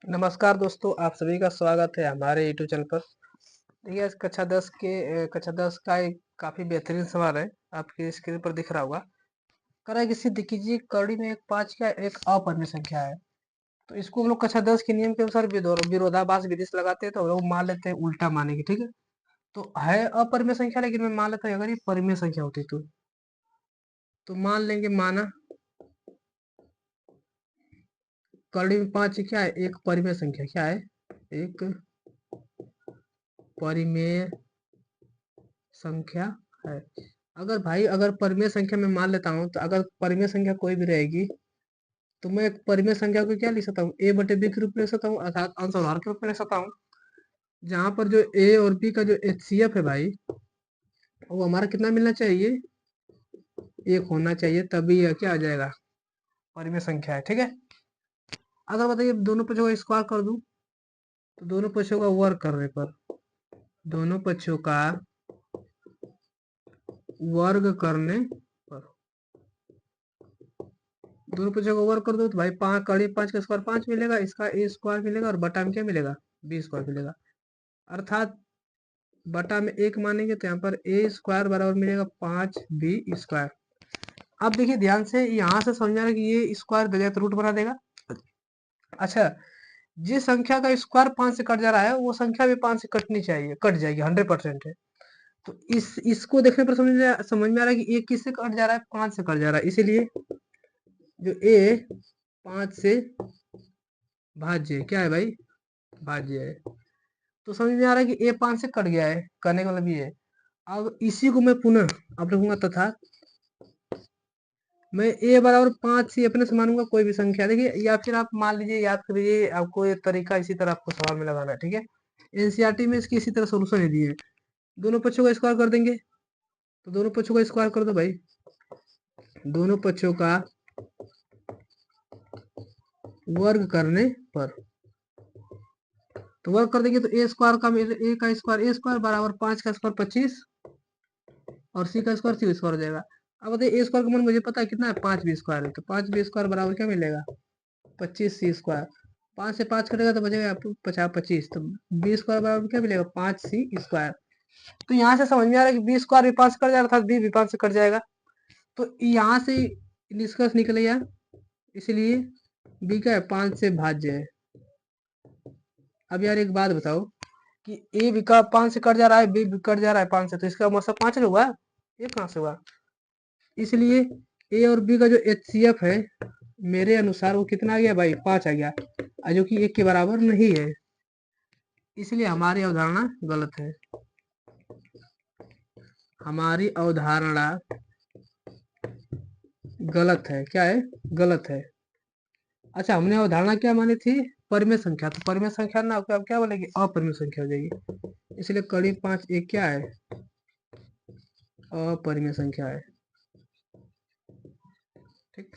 नमस्कार दोस्तों, आप सभी का स्वागत है हमारे यूट्यूब चैनल पर। देखिए आज कक्षा 10 का एक काफ़ी बेहतरीन सवाल है, आपकी स्क्रीन पर दिख रहा होगा। कह रहा है कि सिद्ध कीजिए कड़ी में एक 5 का एक अपरिमेय संख्या है। तो इसको हम लोग कक्षा 10 के नियम के अनुसार विरोधाभास विधि से लगाते हैं, तो हम लोग मान लेते हैं उल्टा मानेंगे, ठीक है? तो है अपरिमेय संख्या, लेकिन मैं मान लेता हूँ अगर ये परिमेय संख्या होती तो मान लेंगे माना कड़ी में 5 क्या है, एक परिमेय संख्या क्या है, एक परिमेय संख्या है। अगर परिमेय संख्या में मान लेता हूँ, तो अगर परिमेय संख्या कोई भी रहेगी तो मैं एक परिमेय संख्या को क्या लिख सकता हूँ, ए बटे बी के रूप में लिख सकता हूँ, अर्थात अंश और हर के रूप में लिख सकता हूँ। जहां पर जो ए और बी का जो एचसीएफ है भाई, वो हमारा कितना मिलना चाहिए, एक होना चाहिए, तभी यह क्या आ जाएगा, परिमेय संख्या है, ठीक है। अगर बताइए दोनों पक्षों का स्क्वायर कर दूं, तो दोनों पक्षों का वर्ग करने पर, दोनों पक्षों का वर्ग करने पर, दोनों पक्षों का वर्ग कर दो तो भाई 5 कड़ी 5 का स्क्वायर 5 मिलेगा, इसका ए स्क्वायर मिलेगा और बटा में क्या मिलेगा, बी स्क्वायर मिलेगा। अर्थात बटा में एक मानेंगे तो यहाँ पर ए स्क्वायर बराबर मिलेगा 5 बी स्क्वायर। अब देखिए ध्यान से, यहाँ से समझ रहा है कि ये स्क्वायर दे तो रूट बना देगा। अच्छा, जिस संख्या का स्क्वायर 5 से कट जा रहा है, वो संख्या भी 5 से कटनी चाहिए, कट जाएगी, 100% है। तो इसको देखने पर समझ में आ रहा है कि ये किससे कट जा रहा है, 5 से कट जा रहा है, इसीलिए जो ए 5 से भाज्य क्या है भाई, भाज्य है। तो समझ में आ रहा है कि ए 5 से कट गया है, करने का मतलब ये है। अब इसी को मैं पुनः अब लिखूंगा, तथा मैं ए बराबर 5 से अपने से मानूंगा कोई भी संख्या, देखिए, या फिर आप मान लीजिए, याद करिए, आपको ये तरीका इसी तरह आपको सवाल में लगाना है, ठीक है। एनसीईआरटी में इसकी इसी तरह सोल्यूशन है दिए। दोनों पक्षों का स्क्वायर कर देंगे, तो दोनों पक्षों का स्क्वायर कर दो भाई, दोनों पक्षों का वर्ग करने पर, तो वर्ग कर देंगे तो ए स्क्वायर का ए स्क्वायर बराबर 5 का स्क्वायर 25 और सी का स्क्वायर सी स्क्वायर हो जाएगा। अब बताइए ए स्क्वायर का मान मुझे पता है कितना है, 5 बी स्क्वायर है, तो 5 बी स्क्वायर बराबर क्या मिलेगा, 25 सी स्क्वायर। 5 से 5 कटेगा तो बचेगा आपको 50 25, तो बी स्क्वायर बराबर क्या मिलेगा, 5 सी स्क्वायर। तो यहाँ से समझ में आ रहा है कि बी स्क्वायर भी 5 से कट जाएगा, अर्थात बी भी 5 से कट जाएगा। तो यहाँ से निष्कर्ष निकले यार, इसलिए बी का है 5 से भाज्य है। अब यार एक बात बताओ कि ए भी का 5 से कट जा रहा है, बी भी कट जा रहा है 5 से, तो इसका मतलब 5 हुआ, ये कहाँ से हुआ। इसलिए ए और बी का जो एचसीएफ है, मेरे अनुसार वो कितना आ गया भाई, 5 आ गया, जो कि 1 के बराबर नहीं है। इसलिए हमारी अवधारणा गलत है, हमारी अवधारणा गलत है, क्या है, गलत है। अच्छा, हमने अवधारणा क्या मानी थी, परिमेय संख्या, तो परिमेय संख्या ना अब क्या बोलेगी, अपरिमेय संख्या हो जाएगी। इसलिए कड़ी 5 एक क्या है, अपरिमेय संख्या है, ठीक।